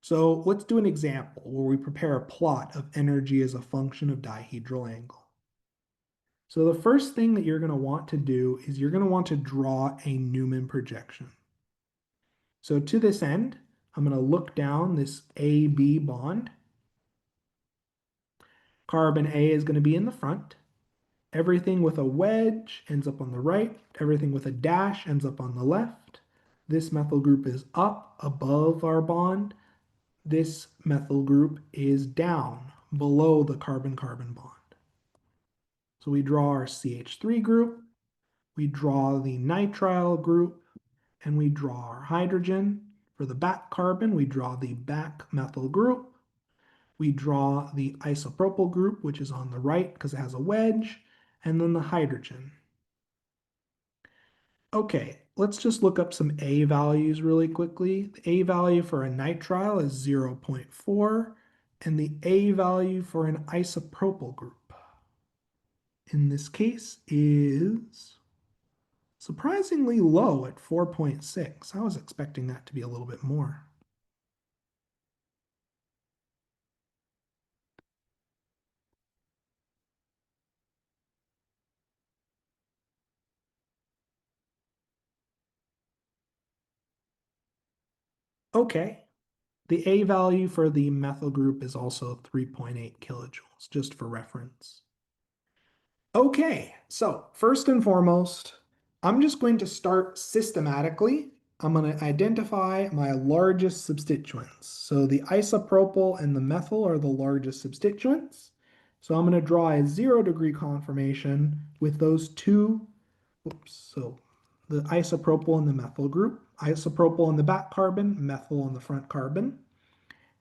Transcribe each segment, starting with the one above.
So let's do an example where we prepare a plot of energy as a function of dihedral angle. So the first thing that you're going to want to do is you're going to want to draw a Newman projection. So to this end, I'm going to look down this AB bond. Carbon A is going to be in the front. Everything with a wedge ends up on the right. Everything with a dash ends up on the left. This methyl group is up above our bond. This methyl group is down below the carbon-carbon bond. So we draw our CH3 group, we draw the nitrile group, and we draw our hydrogen. For the back carbon, we draw the back methyl group. We draw the isopropyl group, which is on the right because it has a wedge, and then the hydrogen. Okay, let's just look up some A values really quickly. The A value for a nitrile is 0.4, and the A value for an isopropyl group in this case is surprisingly low at 4.6. I was expecting that to be a little bit more. Okay, the A value for the methyl group is also 3.8 kilojoules, just for reference. Okay, so first and foremost, I'm just going to start systematically. I'm going to identify my largest substituents. So the isopropyl and the methyl are the largest substituents. So I'm going to draw a 0-degree conformation with those two. Oops, so the isopropyl and the methyl group, isopropyl on the back carbon, methyl on the front carbon.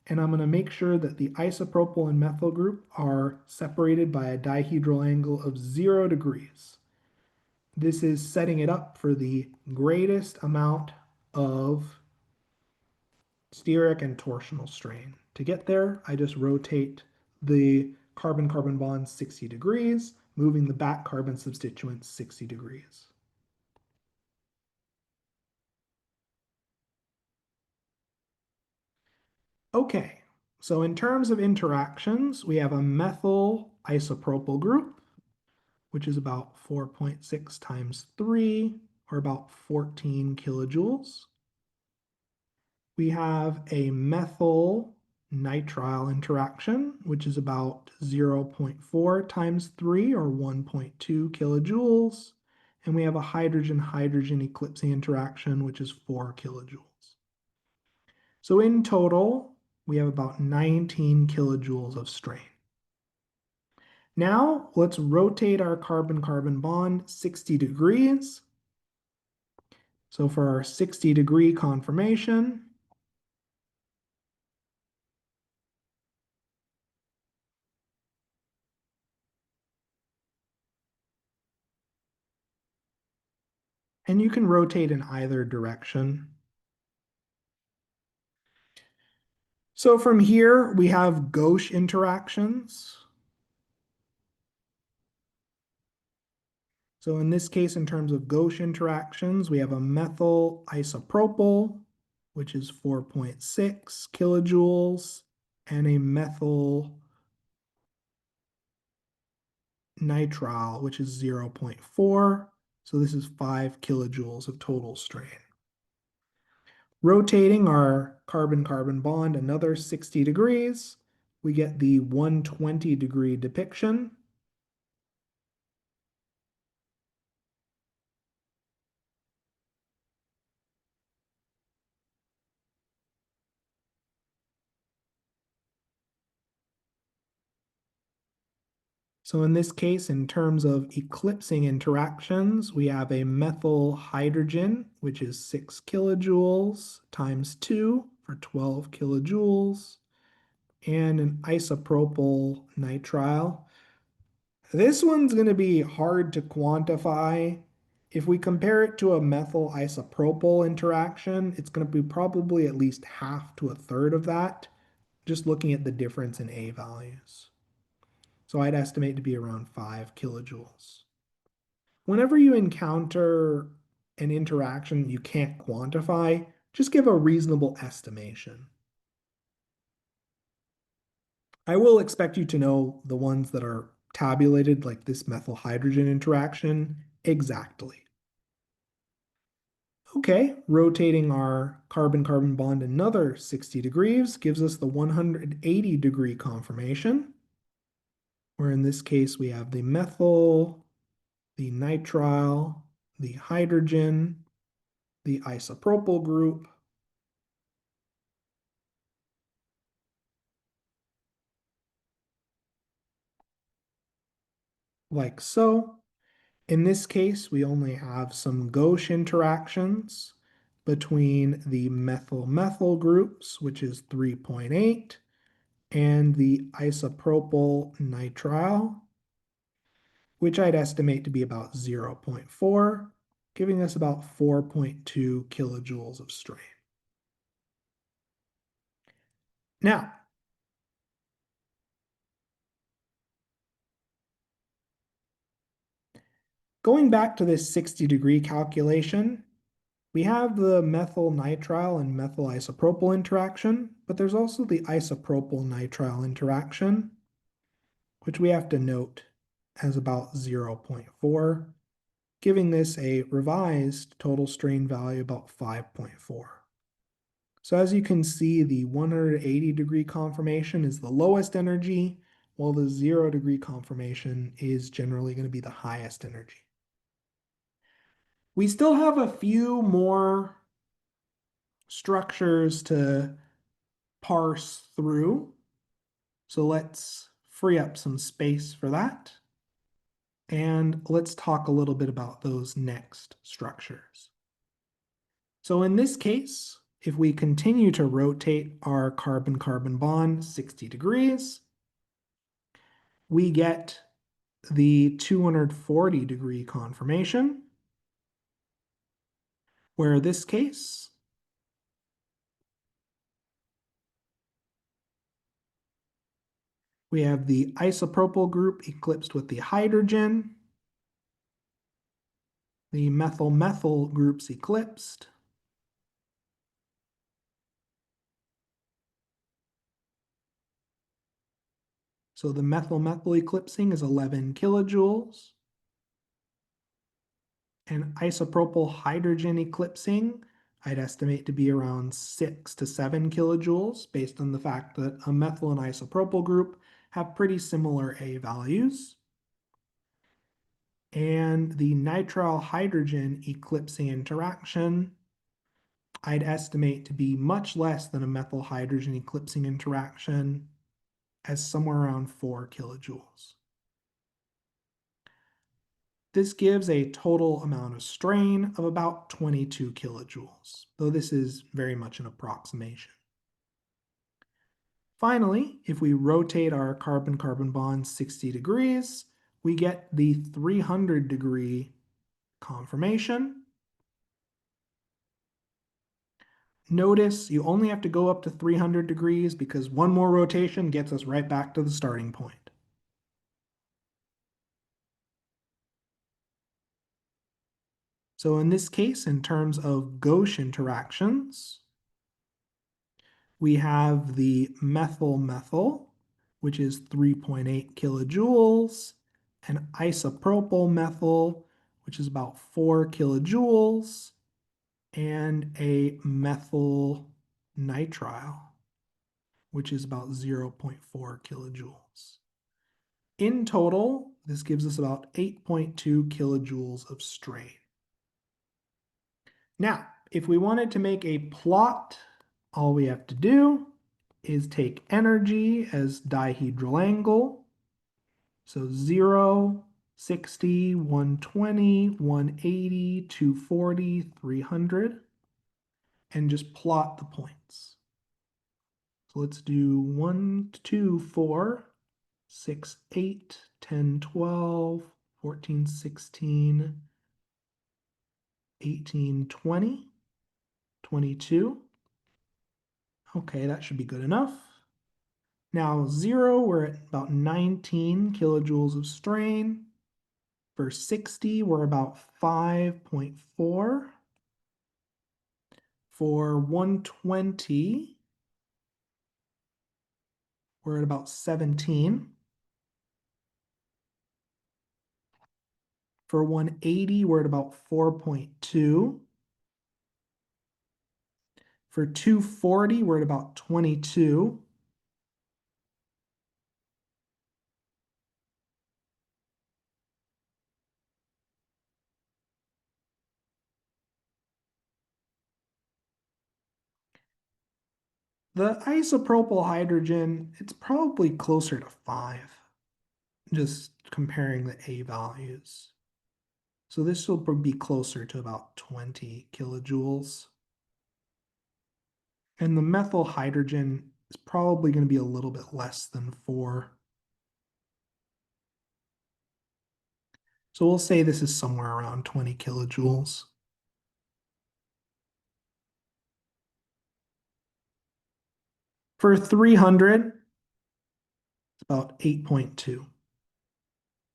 And I'm going to make sure that the isopropyl and methyl group are separated by a dihedral angle of 0 degrees. This is setting it up for the greatest amount of steric and torsional strain. To get there, I just rotate the carbon-carbon bond 60 degrees, moving the back carbon substituent 60 degrees. Okay, so in terms of interactions, we have a methyl isopropyl group, which is about 4.6 times 3, or about 14 kilojoules. We have a methyl nitrile interaction, which is about 0.4 times 3, or 1.2 kilojoules. And we have a hydrogen-hydrogen eclipsing interaction, which is 4 kilojoules. So in total, we have about 19 kilojoules of strain. Now let's rotate our carbon-carbon bond 60 degrees. So for our 60-degree conformation, and you can rotate in either direction. So from here, we have gauche interactions. So in this case, in terms of gauche interactions, we have a methyl isopropyl, which is 4.6 kilojoules, and a methyl nitrile, which is 0.4. So this is 5 kilojoules of total strain. Rotating our carbon-carbon bond another 60 degrees, we get the 120-degree depiction. So in this case, in terms of eclipsing interactions, we have a methyl hydrogen, which is 6 kilojoules times 2 for 12 kilojoules, and an isopropyl nitrile. This one's going to be hard to quantify. If we compare it to a methyl isopropyl interaction, it's going to be probably at least half to a third of that, just looking at the difference in A values. So I'd estimate to be around 5 kilojoules. Whenever you encounter an interaction you can't quantify, just give a reasonable estimation. I will expect you to know the ones that are tabulated, like this methyl hydrogen interaction, exactly. Okay, rotating our carbon-carbon bond another 60 degrees gives us the 180-degree conformation, where in this case we have the methyl, the nitrile, the hydrogen, the isopropyl group, like so. In this case, we only have some gauche interactions between the methyl-methyl groups, which is 3.8, and the isopropyl nitrile, which I'd estimate to be about 0.4, giving us about 4.2 kilojoules of strain. Now, going back to this 60-degree calculation, we have the methyl nitrile and methyl isopropyl interaction, but there's also the isopropyl nitrile interaction, which we have to note as about 0.4, giving this a revised total strain value about 5.4. So as you can see, the 180-degree conformation is the lowest energy, while the 0-degree conformation is generally going to be the highest energy. We still have a few more structures to parse through. So let's free up some space for that. And let's talk a little bit about those next structures. So in this case, if we continue to rotate our carbon-carbon bond 60 degrees, we get the 240-degree conformation, where in this case, we have the isopropyl group eclipsed with the hydrogen, the methyl-methyl groups eclipsed, so the methyl-methyl eclipsing is 11 kilojoules, and isopropyl hydrogen eclipsing I'd estimate to be around 6 to 7 kilojoules based on the fact that a methyl and isopropyl group have pretty similar A values. And the nitrile hydrogen eclipsing interaction I'd estimate to be much less than a methyl hydrogen eclipsing interaction as somewhere around 4 kilojoules. This gives a total amount of strain of about 22 kilojoules, though this is very much an approximation. Finally, if we rotate our carbon-carbon bond 60 degrees, we get the 300-degree conformation. Notice you only have to go up to 300 degrees because one more rotation gets us right back to the starting point. So in this case, in terms of gauche interactions, we have the methyl-methyl, which is 3.8 kilojoules, and isopropyl methyl, which is about 4 kilojoules, and a methyl nitrile, which is about 0.4 kilojoules. In total, this gives us about 8.2 kilojoules of strain. Now, if we wanted to make a plot, all we have to do is take energy as dihedral angle. So 0, 60, 120, 180, 240, 300, and just plot the points. So let's do 1, 2, 4, 6, 8, 10, 12, 14, 16, 18, 20, 22. Okay, that should be good enough. Now 0, we're at about 19 kilojoules of strain. For 60, we're about 5.4. For 120, we're at about 17. For 180, we're at about 4.2. For 240, we're at about 22. The isopropyl hydrogen, it's probably closer to 5, just comparing the A values. So this will be closer to about 20 kilojoules. And the methyl hydrogen is probably going to be a little bit less than 4. So we'll say this is somewhere around 20 kilojoules. For 300, it's about 8.2.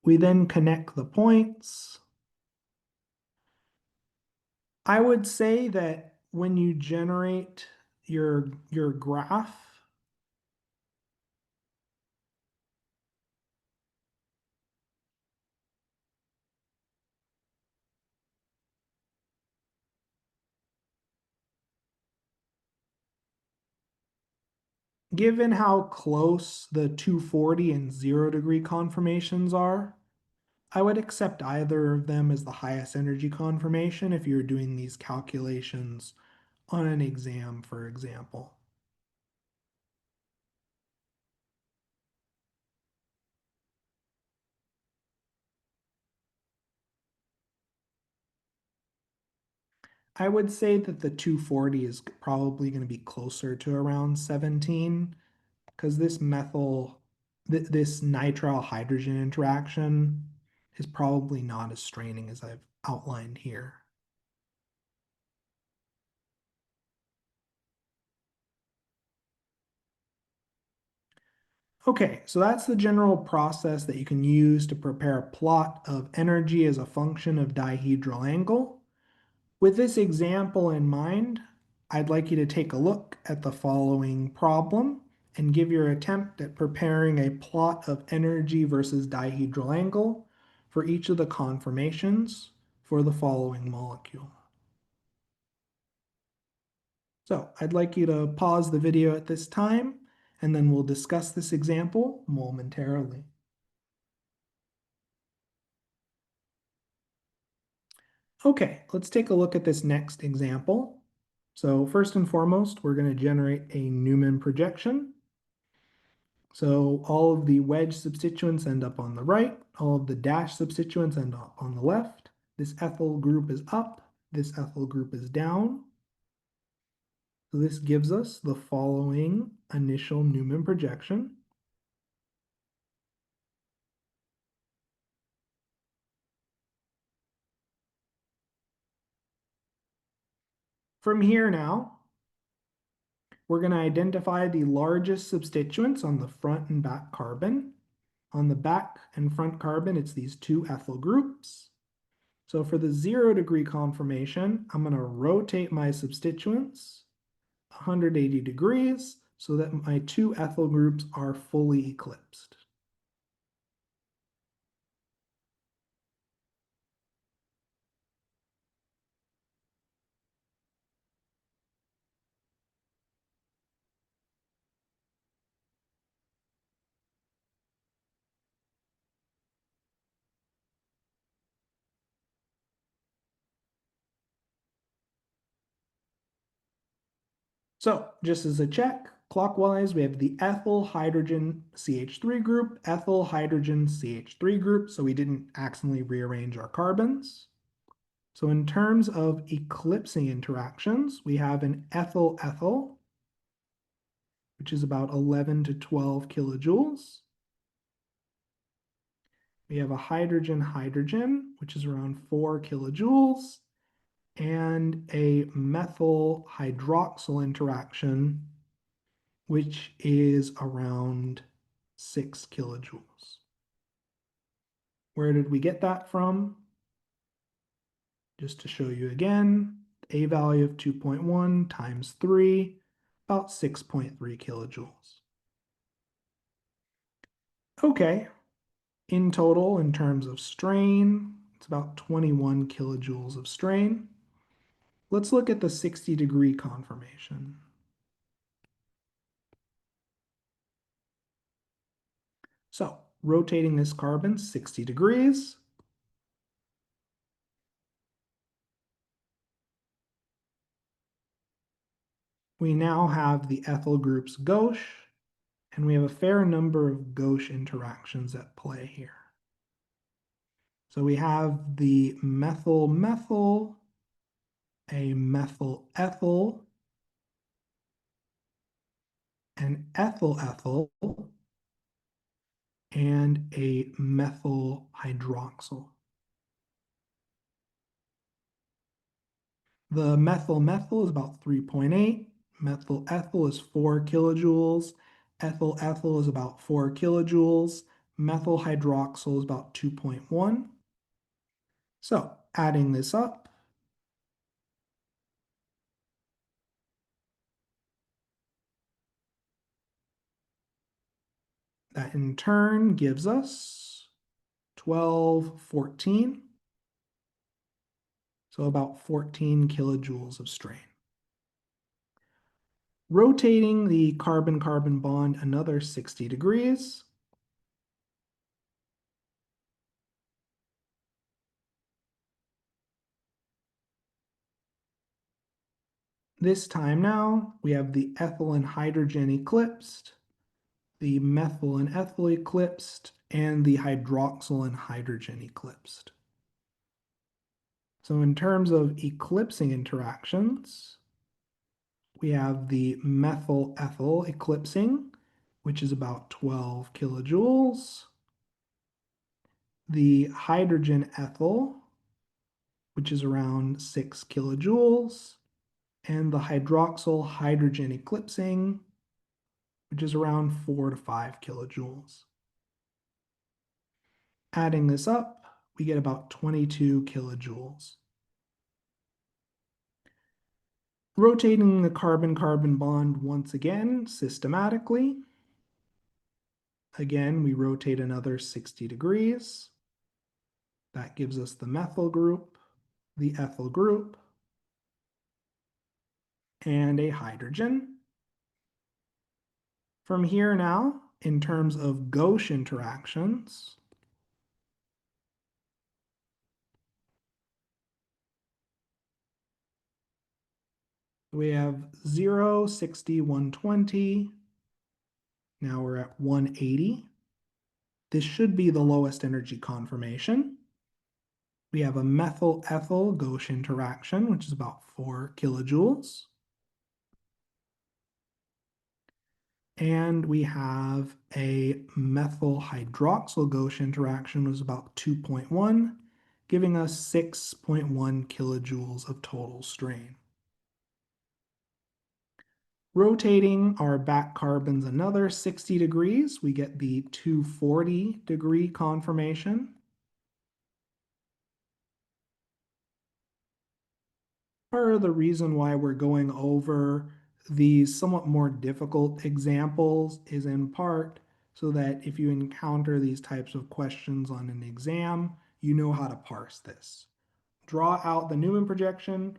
We then connect the points. I would say that when you generate your graph, given how close the 240 and 0-degree conformations are, I would accept either of them as the highest energy conformation if you're doing these calculations on an exam, for example. I would say that the 240 is probably going to be closer to around 17 because this this nitrile hydrogen interaction is probably not as straining as I've outlined here. Okay, so that's the general process that you can use to prepare a plot of energy as a function of dihedral angle. With this example in mind, I'd like you to take a look at the following problem and give your attempt at preparing a plot of energy versus dihedral angle for each of the conformations for the following molecule. So I'd like you to pause the video at this time, and then we'll discuss this example momentarily. Okay, let's take a look at this next example. So first and foremost, we're going to generate a Newman projection. So all of the wedge substituents end up on the right, all of the dash substituents end up on the left. This ethyl group is up, this ethyl group is down. So this gives us the following initial Newman projection. From here now, we're going to identify the largest substituents on the front and back carbon. On the back and front carbon, it's these two ethyl groups. So for the 0-degree conformation, I'm going to rotate my substituents 180 degrees so that my two ethyl groups are fully eclipsed. So just as a check, clockwise, we have the ethyl hydrogen CH3 group, ethyl hydrogen CH3 group, so we didn't accidentally rearrange our carbons. So in terms of eclipsing interactions, we have an ethyl-ethyl, which is about 11 to 12 kilojoules. We have a hydrogen-hydrogen, which is around 4 kilojoules, and a methyl hydroxyl interaction, which is around 6 kilojoules. Where did we get that from? Just to show you again, a value of 2.1 times 3, about 6.3 kilojoules. Okay, in total, in terms of strain, it's about 21 kilojoules of strain. Let's look at the 60-degree conformation. So, rotating this carbon 60 degrees, we now have the ethyl groups gauche, and we have a fair number of gauche interactions at play here. So we have the methyl-methyl, a methyl-ethyl, an ethyl-ethyl, and a methyl hydroxyl. The methyl-methyl is about 3.8, methyl-ethyl is 4 kilojoules, ethyl-ethyl is about 4 kilojoules, methyl hydroxyl is about 2.1. So adding this up, that in turn gives us 12, 14. So about 14 kilojoules of strain. Rotating the carbon-carbon bond another 60 degrees. This time now, we have the ethyl and hydrogen eclipsed, the methyl and ethyl eclipsed, and the hydroxyl and hydrogen eclipsed. So in terms of eclipsing interactions, we have the methyl-ethyl eclipsing, which is about 12 kilojoules. The hydrogen-ethyl, which is around 6 kilojoules. And the hydroxyl hydrogen eclipsing, which is around 4 to 5 kilojoules. Adding this up, we get about 22 kilojoules. Rotating the carbon-carbon bond once again systematically. Again, we rotate another 60 degrees. That gives us the methyl group, the ethyl group, and a hydrogen. From here now, in terms of gauche interactions, we have 0, 60, 120. Now we're at 180. This should be the lowest energy conformation. We have a methyl-ethyl gauche interaction, which is about 4 kilojoules. And we have a methyl hydroxyl gauche interaction, which is about 2.1, giving us 6.1 kilojoules of total strain. Rotating our back carbons another 60 degrees, we get the 240-degree conformation. Part of the reason why we're going over these somewhat more difficult examples is in part so that if you encounter these types of questions on an exam, you know how to parse this. Draw out the Newman projection,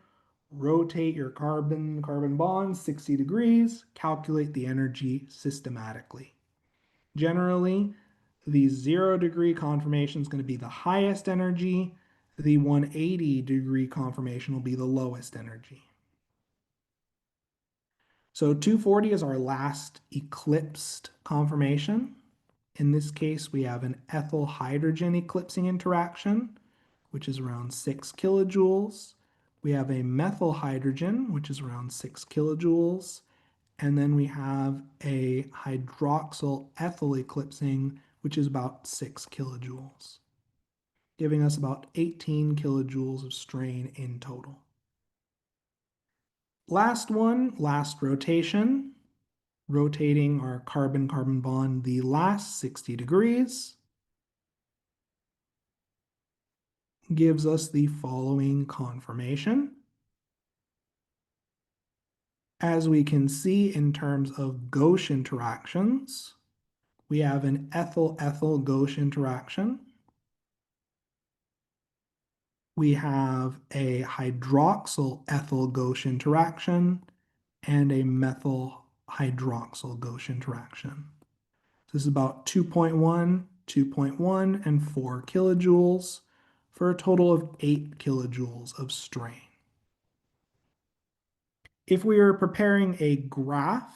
rotate your carbon-carbon bonds 60 degrees, calculate the energy systematically. Generally, the 0-degree conformation is going to be the highest energy. The 180-degree conformation will be the lowest energy. So 240 is our last eclipsed conformation. In this case, we have an ethyl hydrogen eclipsing interaction, which is around 6 kilojoules. We have a methyl hydrogen, which is around 6 kilojoules. And then we have a hydroxyl ethyl eclipsing, which is about 6 kilojoules, giving us about 18 kilojoules of strain in total. Last one, last rotation, rotating our carbon-carbon bond the last 60 degrees, gives us the following conformation. As we can see in terms of gauche interactions, We have an ethyl-ethyl gauche interaction. We have a hydroxyl ethyl gauche interaction and a methyl hydroxyl gauche interaction. This is about 2.1, 2.1, and 4 kilojoules for a total of 8 kilojoules of strain. If we are preparing a graph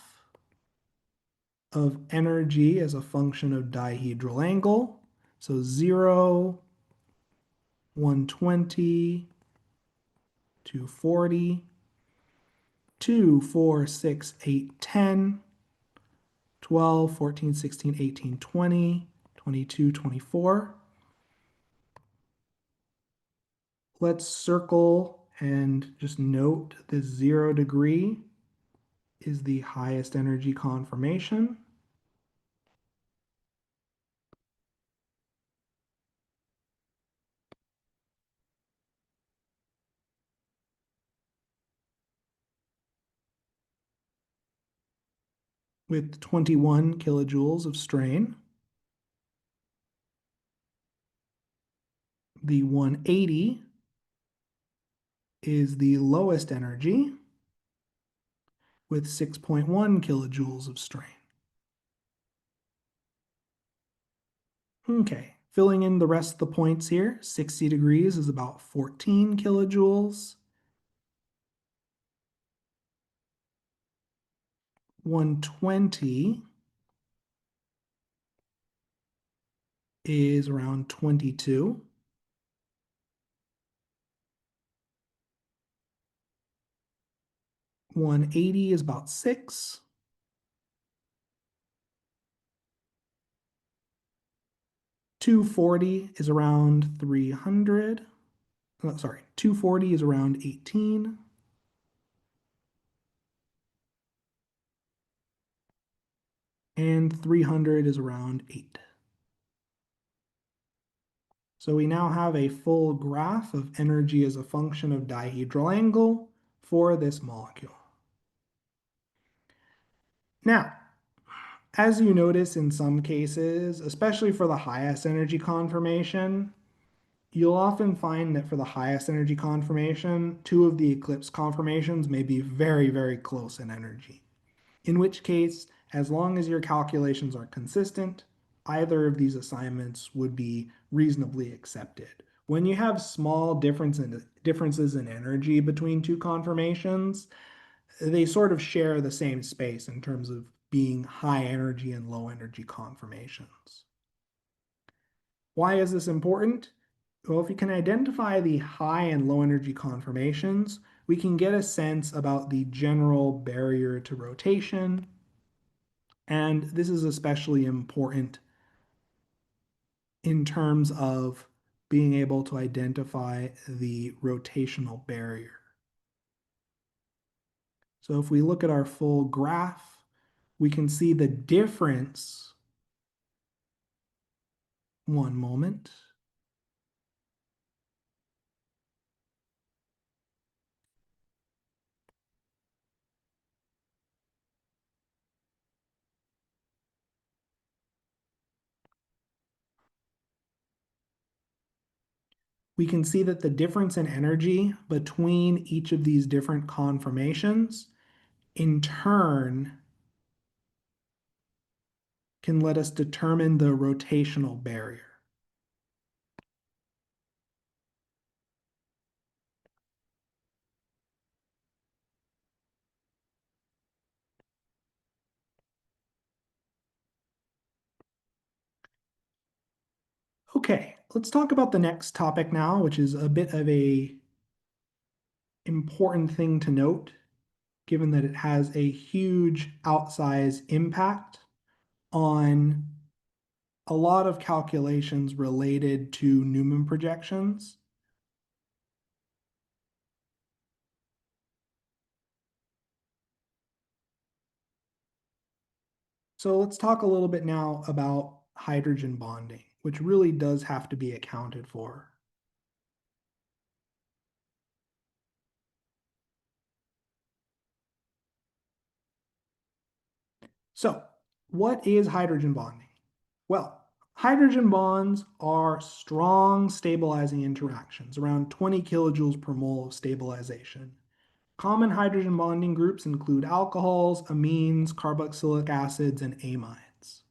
of energy as a function of dihedral angle, so 0, 120, 240, 2, 4, 6, 8, 10, 12, 14, 16, 18, 20, 22, 24. Let's circle and just note this 0 degree is the highest energy conformation. With 21 kilojoules of strain. The 180 is the lowest energy with 6.1 kilojoules of strain. Okay, filling in the rest of the points here, 60 degrees is about 14 kilojoules. 120 is around 22. 180 is about 6. 240 is around 300. Oh, sorry, 240 is around 18. And 300 is around 8. So we now have a full graph of energy as a function of dihedral angle for this molecule. Now, as you notice in some cases, especially for the highest energy conformation, you'll often find that for the highest energy conformation, two of the eclipse conformations may be very, very close in energy. In which case, as long as your calculations are consistent, either of these assignments would be reasonably accepted. When you have small differences in energy between two conformations, they sort of share the same space in terms of being high energy and low energy conformations. Why is this important? Well, if you can identify the high and low energy conformations, we can get a sense about the general barrier to rotation. And this is especially important in terms of being able to identify the rotational barrier. So if we look at our full graph, we can see the difference. One moment. We can see that the difference in energy between each of these different conformations in turn can let us determine the rotational barrier. Okay, let's talk about the next topic now, which is a bit of a important thing to note, given that it has a huge outsized impact on a lot of calculations related to Newman projections. So let's talk a little bit now about hydrogen bonding, which really does have to be accounted for. So what is hydrogen bonding? Well, hydrogen bonds are strong stabilizing interactions, around 20 kilojoules per mole of stabilization. Common hydrogen bonding groups include alcohols, amines, carboxylic acids, and amides.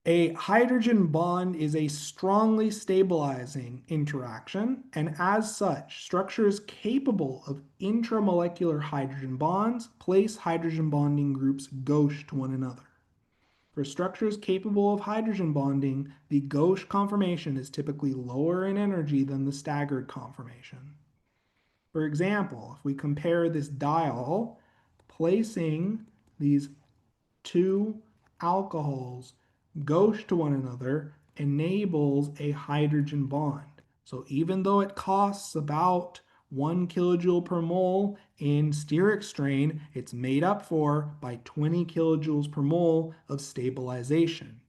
A hydrogen bond is a strongly stabilizing interaction, and as such, structures capable of intramolecular hydrogen bonds place hydrogen bonding groups gauche to one another. For structures capable of hydrogen bonding, the gauche conformation is typically lower in energy than the staggered conformation. For example, if we compare this diol, placing these two alcohols gauche to one another enables a hydrogen bond. So even though it costs about 1 kilojoule per mole in steric strain, it's made up for by 20 kilojoules per mole of stabilization,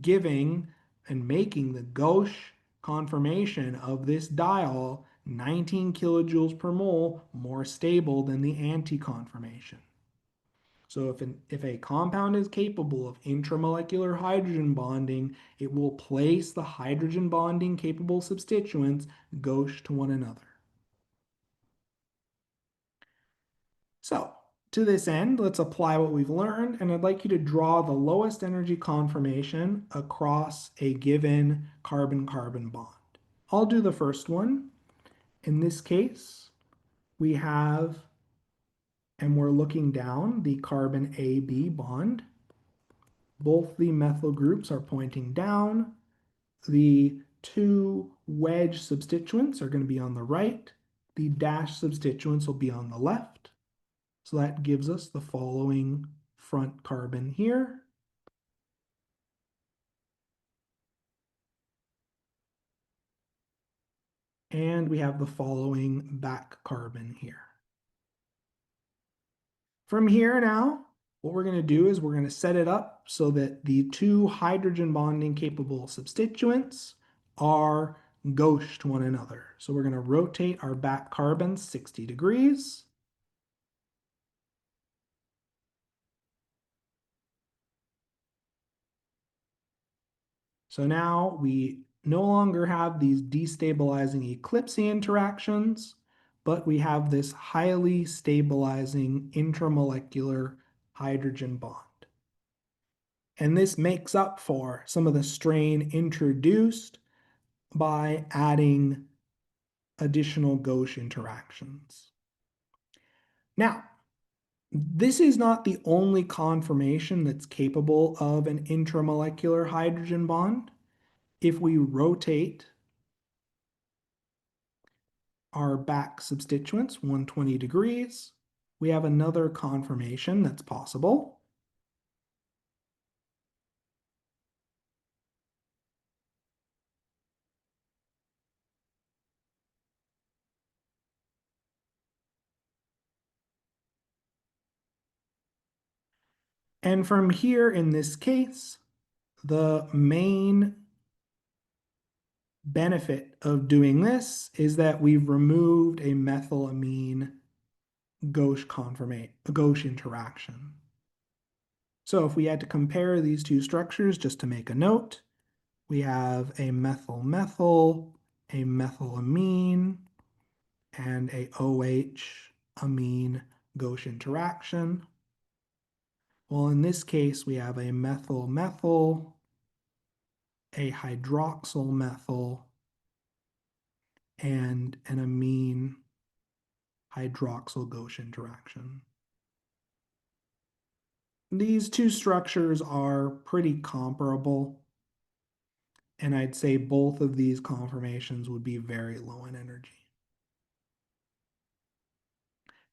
giving and making the gauche conformation of this diol 19 kilojoules per mole more stable than the anti-conformation. So if a compound is capable of intramolecular hydrogen bonding, it will place the hydrogen bonding capable substituents gauche to one another. So to this end, let's apply what we've learned, and I'd like you to draw the lowest energy conformation across a given carbon-carbon bond. I'll do the first one. In this case, we have, and we're looking down, the carbon AB bond. Both the methyl groups are pointing down. The two wedge substituents are going to be on the right. The dash substituents will be on the left. So that gives us the following front carbon here. And we have the following back carbon here. From here now, what we're going to do is we're going to set it up so that the two hydrogen bonding capable substituents are gauche to one another. So we're going to rotate our back carbon 60 degrees. So now we no longer have these destabilizing eclipsing interactions, but we have this highly stabilizing intramolecular hydrogen bond. And this makes up for some of the strain introduced by adding additional gauche interactions. Now, this is not the only conformation that's capable of an intramolecular hydrogen bond. If we rotate our back substituents 120 degrees, we have another conformation that's possible. And from here, in this case, the main benefit of doing this is that we've removed a methylamine gauche interaction. So if we had to compare these two structures, just to make a note, we have a methyl-methyl, a methylamine, and a OH amine gauche interaction. Well, in this case, we have a methyl-methyl, a hydroxyl methyl, and an amine hydroxyl gauche interaction. These two structures are pretty comparable, and I'd say both of these conformations would be very low in energy.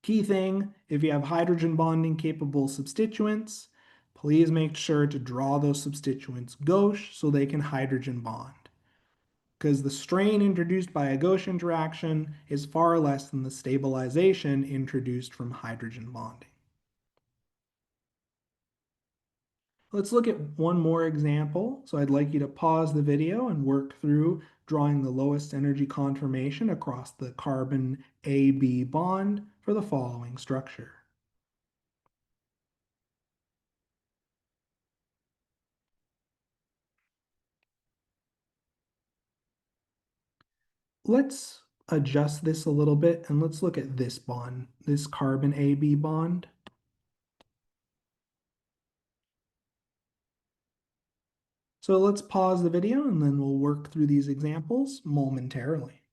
Key thing, if you have hydrogen bonding capable substituents, please make sure to draw those substituents gauche so they can hydrogen bond, because the strain introduced by a gauche interaction is far less than the stabilization introduced from hydrogen bonding. Let's look at one more example. So I'd like you to pause the video and work through drawing the lowest energy conformation across the carbon AB bond for the following structure. let's adjust this a little bit and let's look at this bond, this carbon AB bond. So let's pause the video and then we'll work through these examples momentarily.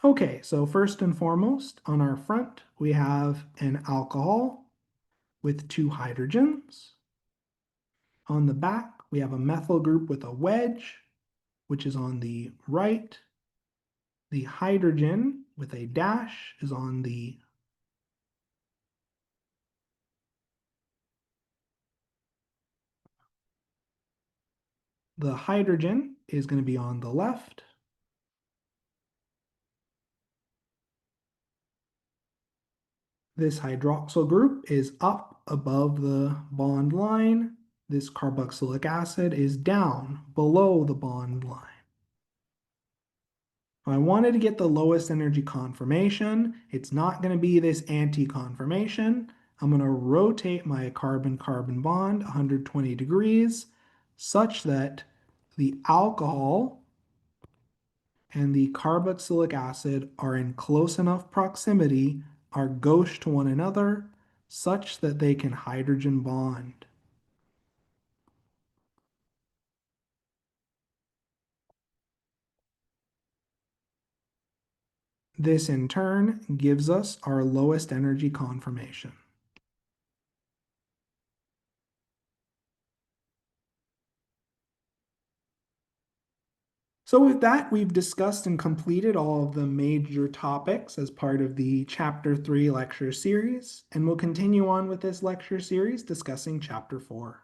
Okay, so first and foremost, on our front, we have an alcohol with 2 hydrogens. On the back, we have a methyl group with a wedge, which is on the right. The hydrogen with a dash is on the hydrogen is going to be on the left. This hydroxyl group is up above the bond line. This carboxylic acid is down below the bond line. I wanted to get the lowest energy conformation. It's not going to be this anti-conformation. I'm going to rotate my carbon-carbon bond 120 degrees such that the alcohol and the carboxylic acid are in close enough proximity, are gauche to one another, such that they can hydrogen bond. This in turn gives us our lowest energy conformation. So with that, we've discussed and completed all of the major topics as part of the Chapter 3 lecture series, and we'll continue on with this lecture series discussing Chapter 4.